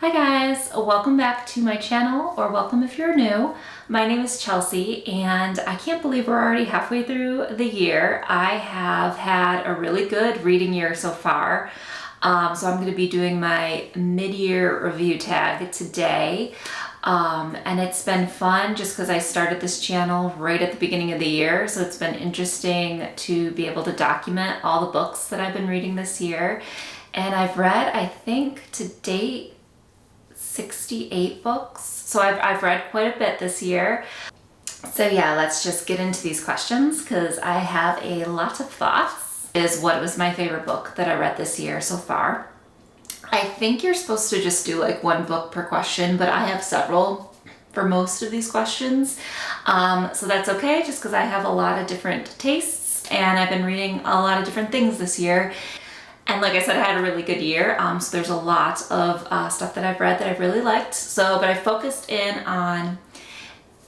Hi guys, welcome back to my channel, or welcome if you're new. My name is Chelsea and I can't believe we're already halfway through the year. I have had a really good reading year so far. So I'm going to be doing my mid-year review tag today. And it's been fun just because I started this channel right at the beginning of the year. So it's been interesting to be able to document all the books that I've been reading this year. And I've read, I think to date, 68 books. So I've read quite a bit this year. So yeah, let's just get into these questions because I have a lot of thoughts. What was my favorite book that I read this year so far? I think you're supposed to just do like one book per question, but I have several for most of these questions. So that's okay, just because I have a lot of different tastes and I've been reading a lot of different things this year. And like I said, I had a really good year, so there's a lot of stuff that I've read that I've really liked. But I focused in on,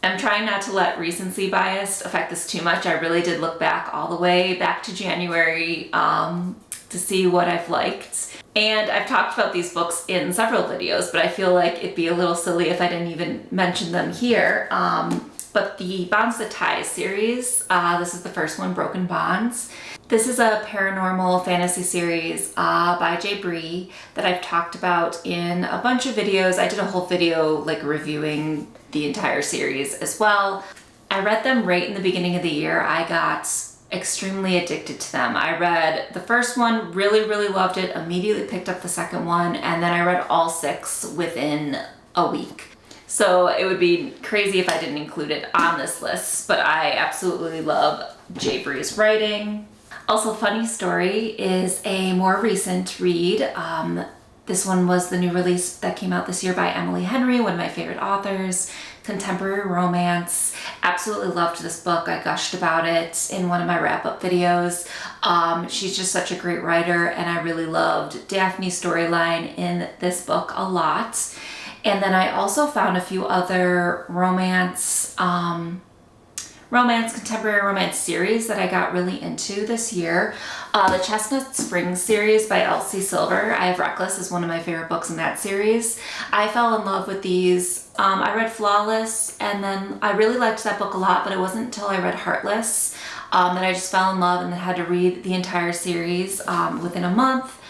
I'm trying not to let recency bias affect this too much. I really did look back all the way back to January to see what I've liked. And I've talked about these books in several videos, but I feel like it'd be a little silly if I didn't even mention them here. But the Bonds That Tie series, this is the first one, Broken Bonds. This is a paranormal fantasy series by J. Bree that I've talked about in a bunch of videos. I did a whole video like reviewing the entire series as well. I read them right in the beginning of the year. I got extremely addicted to them. I read the first one, really loved it, immediately picked up the second one, and then I read all 6 within a week. So it would be crazy if I didn't include it on this list, but I absolutely love J. Bree's writing. Also, funny story is a more recent read. This one was the new release that came out this year by Emily Henry, one of my favorite authors, contemporary romance. Absolutely loved this book. I gushed about it in one of my wrap-up videos. She's just such a great writer, and I really loved Daphne's storyline in this book a lot. And then I also found a few other contemporary romance series that I got really into this year. The Chestnut Springs series by Elsie Silver. I have Reckless as one of my favorite books in that series. I fell in love with these. I read Flawless, and then I really liked that book a lot, but it wasn't until I read Heartless that I just fell in love and had to read the entire series within a month.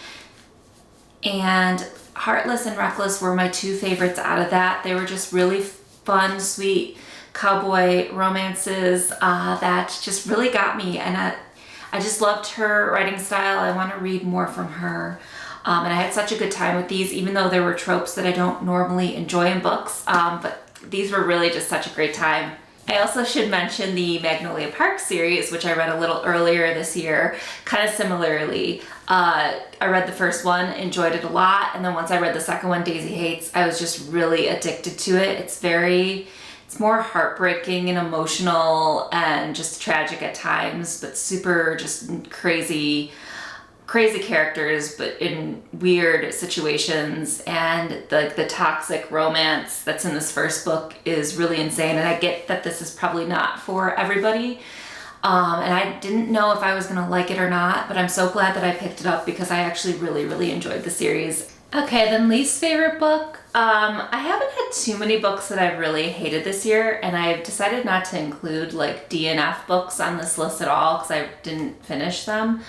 And Heartless and Reckless were my 2 favorites out of that. They were just really fun, sweet cowboy romances that just really got me, and I just loved her writing style. I want to read more from her, and I had such a good time with these, even though there were tropes that I don't normally enjoy in books, but these were really just such a great time. I also should mention the Magnolia Park series, which I read a little earlier this year, kind of similarly. I read the first one, enjoyed it a lot, and then once I read the second one, Daisy Hates, I was just really addicted to it. It's more heartbreaking and emotional and just tragic at times, but super just crazy characters, but in weird situations. And the toxic romance that's in this first book is really insane. And I get that this is probably not for everybody. And I didn't know if I was gonna like it or not, but I'm so glad that I picked it up because I actually really enjoyed the series. Okay, then least favorite book. I haven't had too many books that I've really hated this year, and I've decided not to include like DNF books on this list at all because I didn't finish them.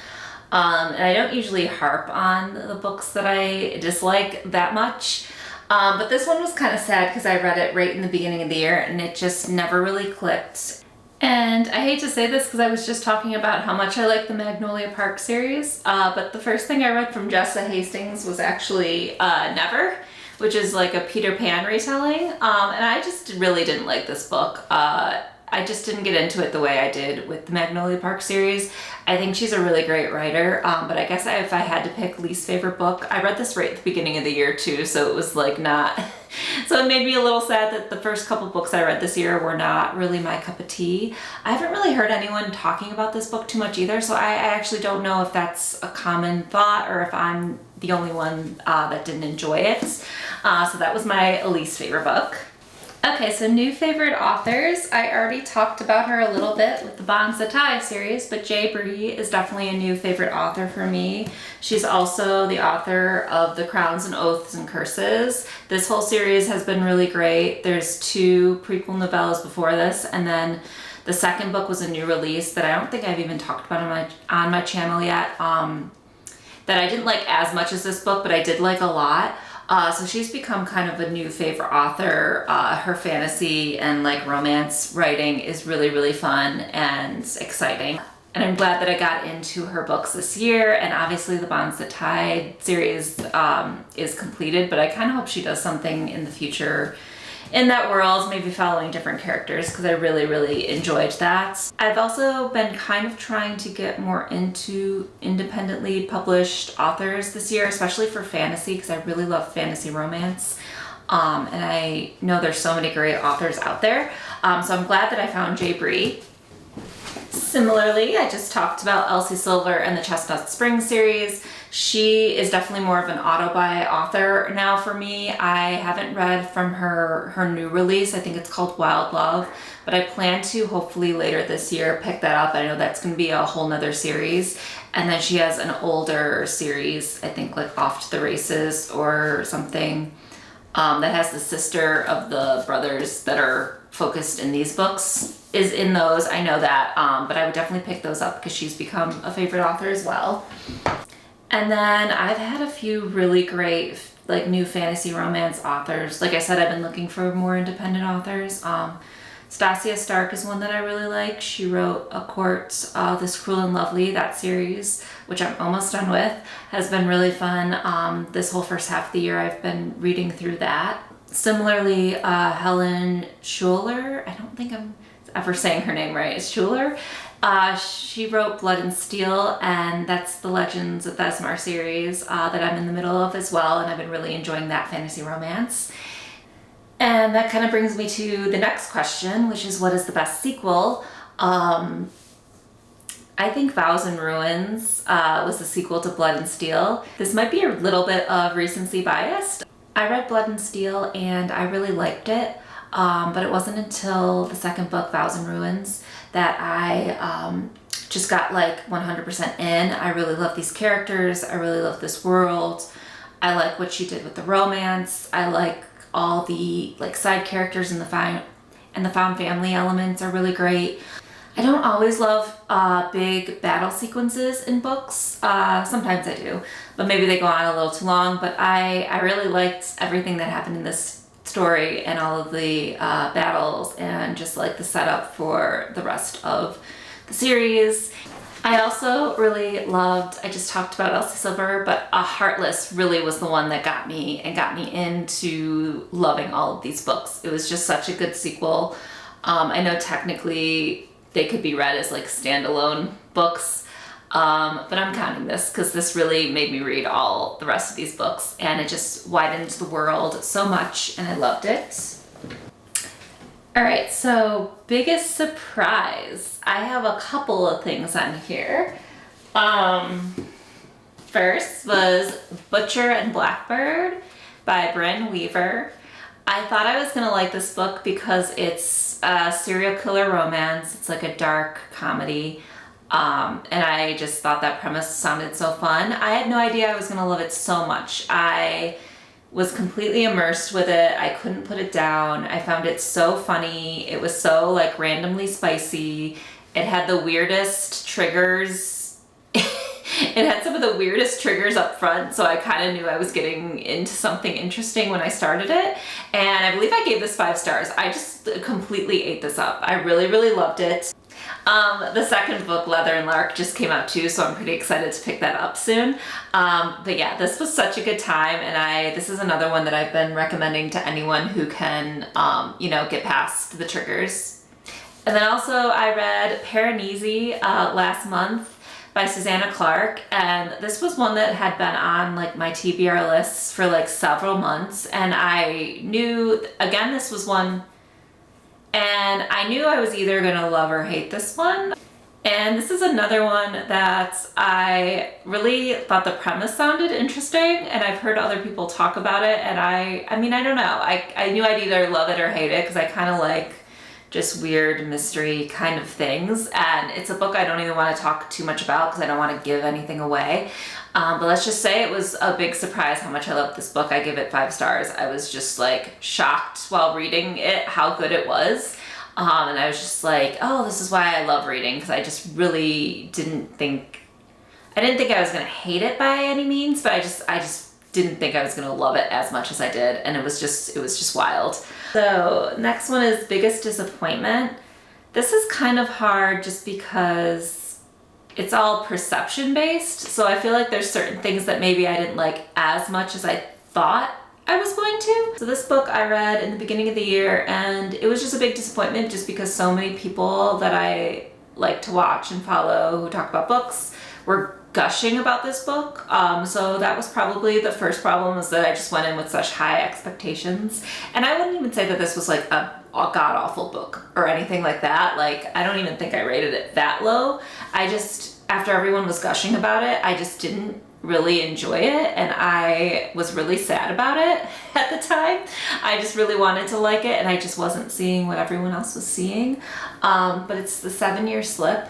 And I don't usually harp on the books that I dislike that much. But this one was kind of sad because I read it right in the beginning of the year and it just never really clicked. And I hate to say this because I was just talking about how much I like the Magnolia Park series, but the first thing I read from Jessa Hastings was actually Never, which is like a Peter Pan retelling, and I just really didn't like this book. I just didn't get into it the way I did with the Magnolia Park series. I think she's a really great writer, but I guess if I had to pick least favorite book, I read this right at the beginning of the year too, so it was like not... So it made me a little sad that the first couple books I read this year were not really my cup of tea. I haven't really heard anyone talking about this book too much either, so I actually don't know if that's a common thought or if I'm the only one that didn't enjoy it. So that was my least favorite book. Okay, so new favorite authors. I already talked about her a little bit with the Bonds That Tie series, but J. Bree is definitely a new favorite author for me. She's also the author of The Crowns and Oaths and Curses. This whole series has been really great. There's 2 prequel novellas before this, and then the second book was a new release that I don't think I've even talked about on my channel yet, that I didn't like as much as this book, but I did like a lot. So she's become kind of a new favorite author. Her fantasy and like romance writing is really, really fun and exciting. And I'm glad that I got into her books this year. And obviously the Bonds That Tie series is completed, but I kind of hope she does something in the future in that world, maybe following different characters, because I really, really enjoyed that. I've also been kind of trying to get more into independently published authors this year, especially for fantasy, because I really love fantasy romance. And I know there's so many great authors out there. So I'm glad that I found J. Bree. Similarly, I just talked about Elsie Silver and the Chestnut Springs series. She is definitely more of an auto-buy author now for me. I haven't read from her new release. I think it's called Wild Love, but I plan to hopefully later this year pick that up. I know that's going to be a whole nother series. And then she has an older series, I think like Off to the Races or something, that has the sister of the brothers that are focused in these books is in those. I know that, but I would definitely pick those up because she's become a favorite author as well. And then I've had a few really great like new fantasy romance authors. Like I said, I've been looking for more independent authors. Stasia Stark is one that I really like. She wrote A Court, This Cruel and Lovely, that series, which I'm almost done with, has been really fun. This whole first half of the year I've been reading through that. Similarly, Helen Schuler, I don't think I'm ever saying her name right, is Schuler. She wrote Blood and Steel, and that's the Legends of Thesmar series that I'm in the middle of as well, and I've been really enjoying that fantasy romance. And that kind of brings me to the next question, which is what is the best sequel? I think Vows and Ruins was the sequel to Blood and Steel. This might be a little bit of recency biased. I read Blood and Steel and I really liked it, but it wasn't until the second book, Vows and Ruins, that I just got like 100% in. I really love these characters. I really love this world. I like what she did with the romance. I like all the like side characters and the found family elements are really great. I don't always love big battle sequences in books. Sometimes I do, but maybe they go on a little too long. But I really liked everything that happened in this story and all of the battles and just like the setup for the rest of the series. I also really loved, I just talked about Elsie Silver, but Heartless really was the one that got me into loving all of these books. It was just such a good sequel. I know technically they could be read as like standalone books, but I'm counting this because this really made me read all the rest of these books, and it just widened the world so much and I loved it. All right, so biggest surprise. I have a couple of things on here. First was Butcher and Blackbird by Bryn Weaver. I thought I was gonna like this book because it's a serial killer romance. It's like a dark comedy. And I just thought that premise sounded so fun. I had no idea I was gonna love it so much. I was completely immersed with it. I couldn't put it down. I found it so funny. It was so like randomly spicy. It had the weirdest triggers. It had some of the weirdest triggers up front, so I kind of knew I was getting into something interesting when I started it. And I believe I gave this 5 stars. I just completely ate this up. I really, really loved it. The second book, Leather and Lark, just came out too, so I'm pretty excited to pick that up soon. But yeah, this was such a good time, and this is another one that I've been recommending to anyone who can, get past the triggers. And then also I read Piranesi last month by Susanna Clark, and this was one that had been on like my TBR lists for like several months, and I knew, again, this was one, and I knew I was either gonna love or hate this one. And this is another one that I really thought the premise sounded interesting, and I've heard other people talk about it, and I mean, I don't know. I knew I'd either love it or hate it because I kind of like just weird mystery kind of things. And it's a book I don't even want to talk too much about because I don't want to give anything away. But let's just say it was a big surprise how much I loved this book. I give it 5 stars. I was just like shocked while reading it how good it was. And I was just like, oh, this is why I love reading, because I just really didn't think I was gonna hate it by any means, but I just didn't think I was gonna love it as much as I did, and it was just wild. So next one is Biggest Disappointment. This is kind of hard just because it's all perception based, so I feel like there's certain things that maybe I didn't like as much as I thought I was going to. So this book I read in the beginning of the year, and it was just a big disappointment just because so many people that I like to watch and follow who talk about books were gushing about this book. So that was probably the first problem, was that I just went in with such high expectations. And I wouldn't even say that this was like a god-awful book or anything like that. Like, I don't even think I rated it that low. I just, after everyone was gushing about it, I just didn't really enjoy it, and I was really sad about it at the time. I just really wanted to like it, and I just wasn't seeing what everyone else was seeing. But it's The 7-Year Slip,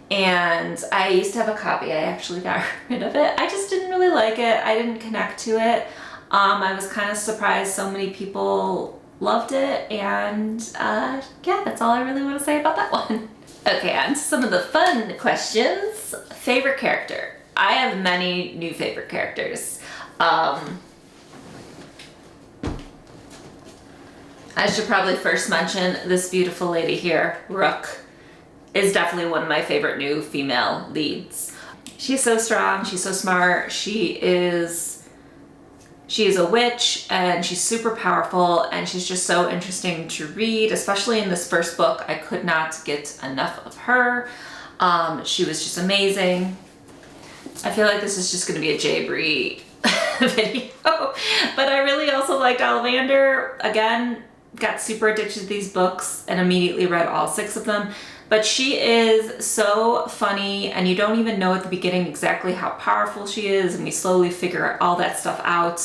and I used to have a copy. I actually got rid of it. I just didn't really like it. I didn't connect to it. I was kind of surprised so many people loved it, and yeah, that's all I really want to say about that one. Okay, on to some of the fun questions. Favorite character. I have many new favorite characters. I should probably first mention this beautiful lady here, Rook, is definitely one of my favorite new female leads. She's so strong, she's so smart, she is a witch, and she's super powerful, and she's just so interesting to read, especially in this first book. I could not get enough of her. She was just amazing. I feel like this is just going to be a Jay Bree video, but I really also liked Ollivander. Again, got super addicted to these books and immediately read all 6 of them. But she is so funny, and you don't even know at the beginning exactly how powerful she is, and we slowly figure all that stuff out.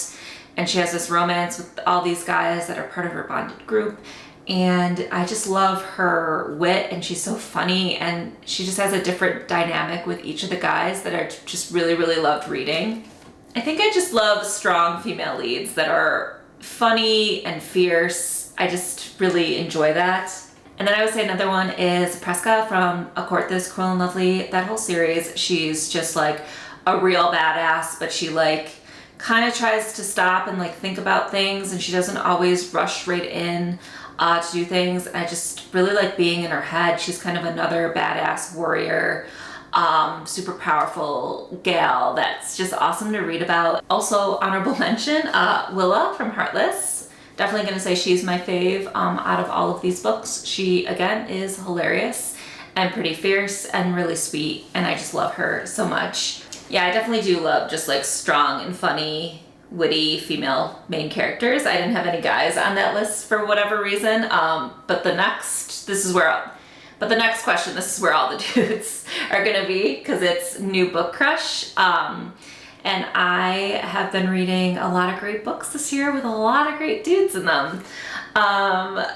And she has this romance with all these guys that are part of her bonded group. And I just love her wit, and she's so funny, and she just has a different dynamic with each of the guys that I just really, really loved reading. I think I just love strong female leads that are funny and fierce. I just really enjoy that. And then I would say another one is Presca from A Court This Cruel and Lovely. That whole series, she's just like a real badass, but she like kind of tries to stop and like think about things, and she doesn't always rush right in to do things. I just really like being in her head. She's kind of another badass warrior, super powerful gal that's just awesome to read about. Also, honorable mention, Willa from Heartless. Definitely gonna say she's my fave out of all of these books. She, again, is hilarious and pretty fierce and really sweet, and I just love her so much. Yeah, I definitely do love just like strong and funny, witty female main characters. I didn't have any guys on that list for whatever reason. But the next question, this is where all the dudes are gonna be, because it's new book crush. And I have been reading a lot of great books this year with a lot of great dudes in them. I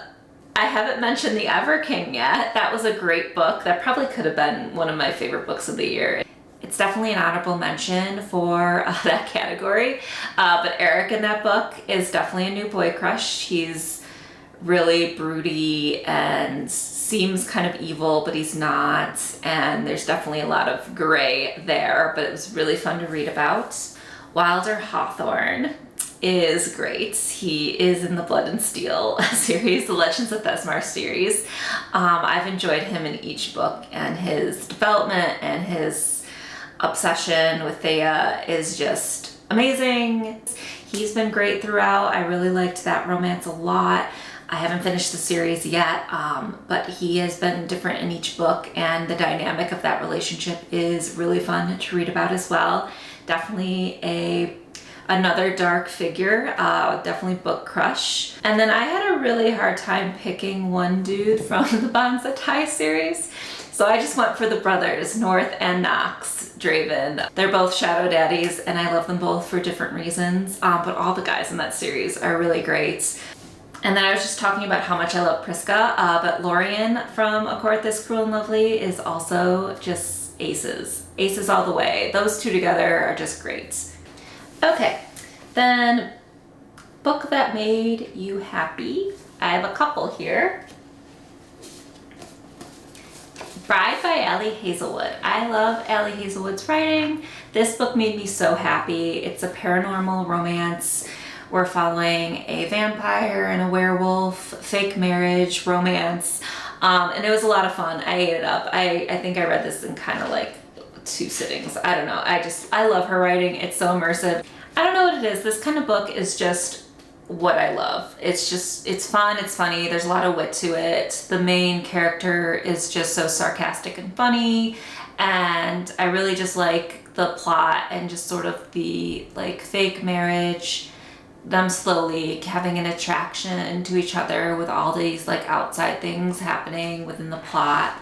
haven't mentioned The Ever King yet. That was a great book. That probably could have been one of my favorite books of the year. It's definitely an honorable mention for that category. But Eric in that book is definitely a new boy crush. He's really broody and seems kind of evil, but he's not. And there's definitely a lot of gray there, but it was really fun to read about. Wilder Hawthorne is great. He is in the Blood and Steel series, the Legends of Thesmar series. I've enjoyed him in each book, and his development and his obsession with Thea is just amazing. He's been great throughout. I really liked that romance a lot. I haven't finished the series yet, but he has been different in each book, and the dynamic of that relationship is really fun to read about as well. Definitely another dark figure, definitely book crush. And then I had a really hard time picking one dude from the Bonds That Tie series. So I just went for the brothers, North and Knox Draven. They're both shadow daddies and I love them both for different reasons, but all the guys in that series are really great. And then I was just talking about how much I love Priska, but Lorien from A Court This Cruel and Lovely is also just aces. Aces all the way. Those two together are just great. Okay, then book that made you happy. I have a couple here. Bride by Allie Hazelwood. I love Allie Hazelwood's writing. This book made me so happy. It's a paranormal romance. We're following a vampire and a werewolf, fake marriage, romance, and it was a lot of fun. I ate it up. I think I read this in kind of like 2 sittings. I don't know. I love her writing. It's so immersive. I don't know what it is. This kind of book is just what I love. It's fun, it's funny, there's a lot of wit to it. The main character is just so sarcastic and funny, and I really just like the plot and just sort of the like fake marriage, them slowly having an attraction to each other with all these like outside things happening within the plot.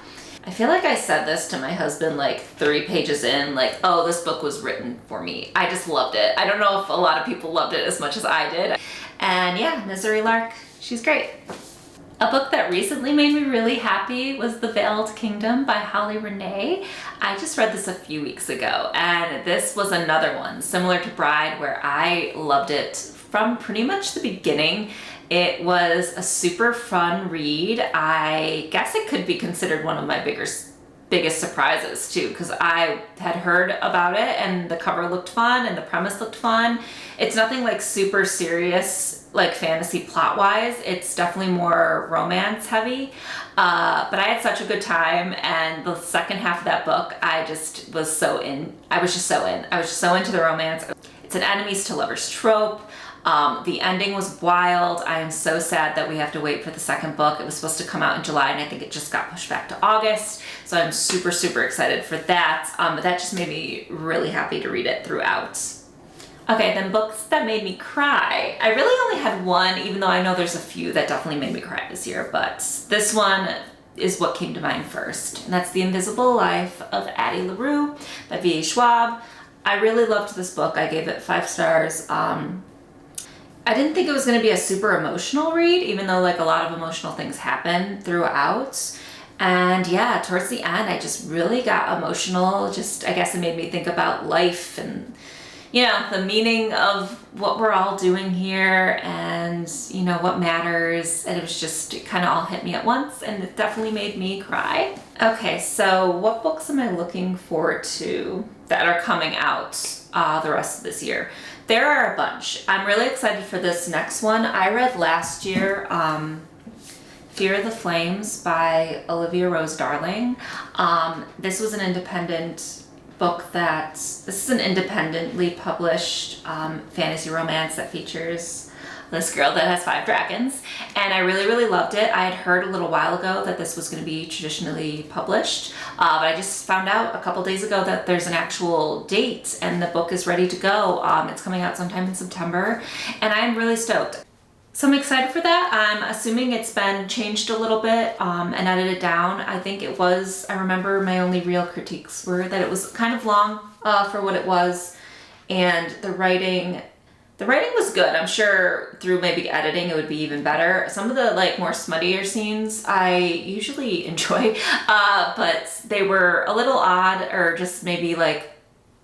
I feel like I said this to my husband like 3 pages in, like, oh, this book was written for me. I just loved it. I don't know if a lot of people loved it as much as I did. And yeah, Misery Lark, she's great. A book that recently made me really happy was The Veiled Kingdom by Holly Renee. I just read this a few weeks ago, and this was another one similar to Bride where I loved it from pretty much the beginning. It was a super fun read. I guess it could be considered one of my biggest surprises too, because I had heard about it and the cover looked fun and the premise looked fun. It's nothing like super serious, like fantasy plot wise. It's definitely more romance heavy. But I had such a good time, and the second half of that book, I just was so in. I was just so into the romance. It's an enemies to lovers trope. The ending was wild. I am so sad that we have to wait for the second book. It was supposed to come out in July, and I think it just got pushed back to August. So I'm super, super excited for that. But that just made me really happy to read it throughout. Okay, then books that made me cry. I really only had one, even though I know there's a few that definitely made me cry this year, but this one is what came to mind first. And that's The Invisible Life of Addie LaRue by V.A. Schwab. I really loved this book. I gave it 5 stars. I didn't think it was going to be a super emotional read, even though like a lot of emotional things happen throughout. And yeah, towards the end, I just really got emotional. Just, I guess it made me think about life and, you know, the meaning of what we're all doing here and, you know, what matters. And it was just, it kind of all hit me at once, and it definitely made me cry. Okay, so what books am I looking forward to that are coming out the rest of this year? There are a bunch. I'm really excited for this next one. I read last year Fear of the Flames by Olivia Rose Darling. This was an independent book this is an independently published fantasy romance that features this girl that has 5 dragons, and I really, really loved it. I had heard a little while ago that this was going to be traditionally published, but I just found out a couple days ago that there's an actual date and the book is ready to go. It's coming out sometime in September, and I'm really stoked. So I'm excited for that. I'm assuming it's been changed a little bit and edited down. I think it was, I remember my only real critiques were that it was kind of long for what it was, and the writing was good. I'm sure through maybe editing it would be even better. Some of the like more smuttier scenes I usually enjoy, but they were a little odd or just maybe like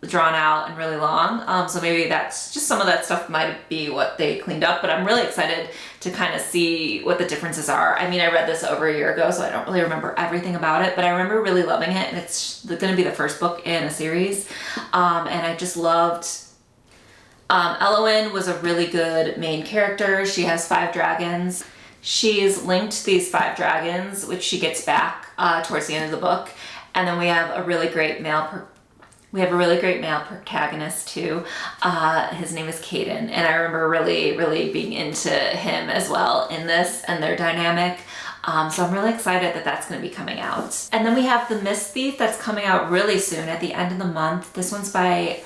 drawn out and really long. So maybe that's just some of that stuff might be what they cleaned up, but I'm really excited to kind of see what the differences are. I mean, I read this over a year ago, so I don't really remember everything about it, but I remember really loving it, and it's going to be the first book in a series. And I just loved Elowen was a really good main character. She has 5 dragons. She's linked these 5 dragons, which she gets back towards the end of the book. And then we have a really great male protagonist too. His name is Caden, and I remember really, really being into him as well in this and their dynamic. So I'm really excited that that's going to be coming out. And then we have The Mist Thief that's coming out really soon at the end of the month. This one's by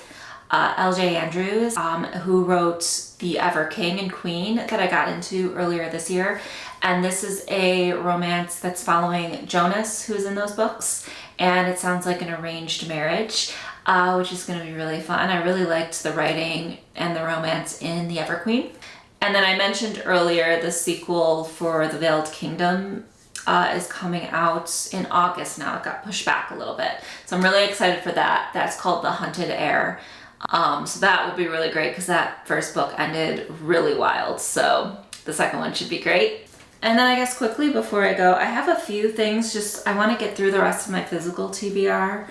L.J. Andrews, who wrote The Ever King and Queen that I got into earlier this year. And this is a romance that's following Jonas, who's in those books. And it sounds like an arranged marriage, which is going to be really fun. I really liked the writing and the romance in The Ever Queen. And then I mentioned earlier the sequel for The Veiled Kingdom is coming out in August now. It got pushed back a little bit. So I'm really excited for that. That's called The Hunted Heir. So that will be really great because that first book ended really wild. So the second one should be great. And then I guess quickly before I go, I have a few things I want to get through the rest of my physical TBR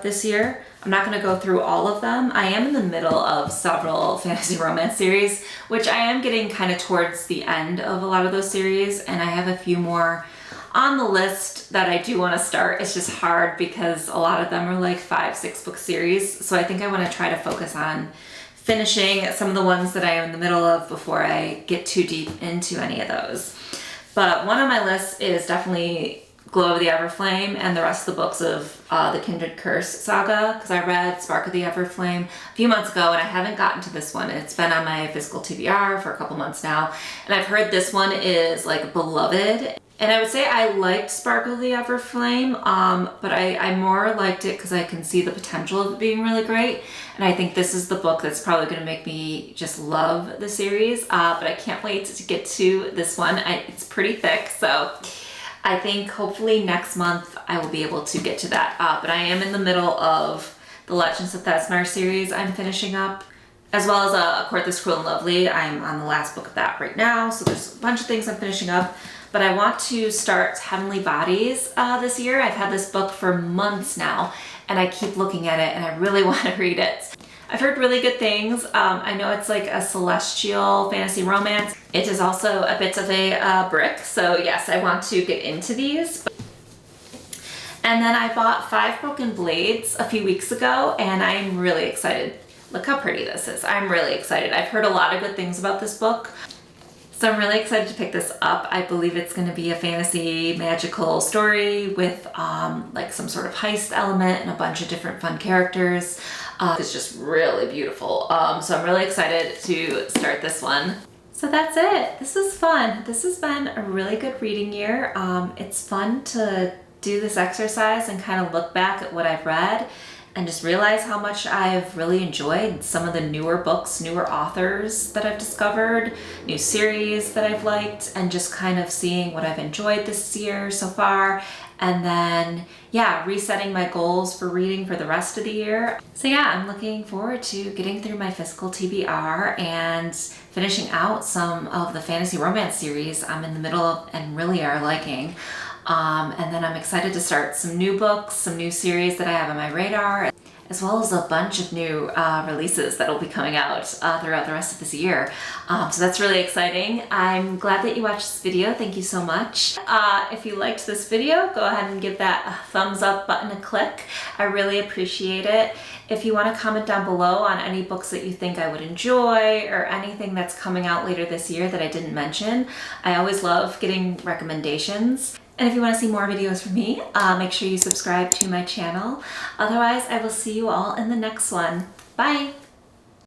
this year. I'm not going to go through all of them. I am in the middle of several fantasy romance series, which I am getting kind of towards the end of a lot of those series, and I have a few more on the list that I do want to start. It's just hard because a lot of them are like 5-6 book series, so I think I want to try to focus on finishing some of the ones that I am in the middle of before I get too deep into any of those. But one on my list is definitely Glow of the Everflame and the rest of the books of the Kindred Curse saga, because I read Spark of the Everflame a few months ago and I haven't gotten to this one. It's been on my physical TBR for a couple months now, and I've heard this one is like beloved. And I would say I liked Spark of the Everflame, but I more liked it because I can see the potential of it being really great. And I think this is the book that's probably going to make me just love the series, but I can't wait to get to this one. It's pretty thick, so I think hopefully next month I will be able to get to that. But I am in the middle of the Legends of Thesmar series I'm finishing up, as well as A Court This Cruel and Lovely. I'm on the last book of that right now, so there's a bunch of things I'm finishing up. But I want to start Heavenly Bodies this year. I've had this book for months now, and I keep looking at it, and I really want to read it. I've heard really good things. I know it's like a celestial fantasy romance. It is also a bit of a brick, so yes, I want to get into these. And then I bought 5 Broken Blades a few weeks ago, and I'm really excited. Look how pretty this is. I'm really excited. I've heard a lot of good things about this book, so I'm really excited to pick this up. I believe it's going to be a fantasy magical story with like some sort of heist element and a bunch of different fun characters. It's just really beautiful. So I'm really excited to start this one. So that's it. This is fun. This has been a really good reading year. It's fun to do this exercise and kind of look back at what I've read and just realize how much I've really enjoyed some of the newer books, newer authors that I've discovered, new series that I've liked, and just kind of seeing what I've enjoyed this year so far. And then, yeah, resetting my goals for reading for the rest of the year. So yeah, I'm looking forward to getting through my physical TBR and finishing out some of the fantasy romance series I'm in the middle of and really are liking. And then I'm excited to start some new books, some new series that I have on my radar, as well as a bunch of new releases that will be coming out throughout the rest of this year. So that's really exciting. I'm glad that you watched this video. Thank you so much. If you liked this video, go ahead and give that thumbs up button a click. I really appreciate it. If you want to comment down below on any books that you think I would enjoy or anything that's coming out later this year that I didn't mention, I always love getting recommendations. And if you want to see more videos from me, make sure you subscribe to my channel. Otherwise, I will see you all in the next one. Bye!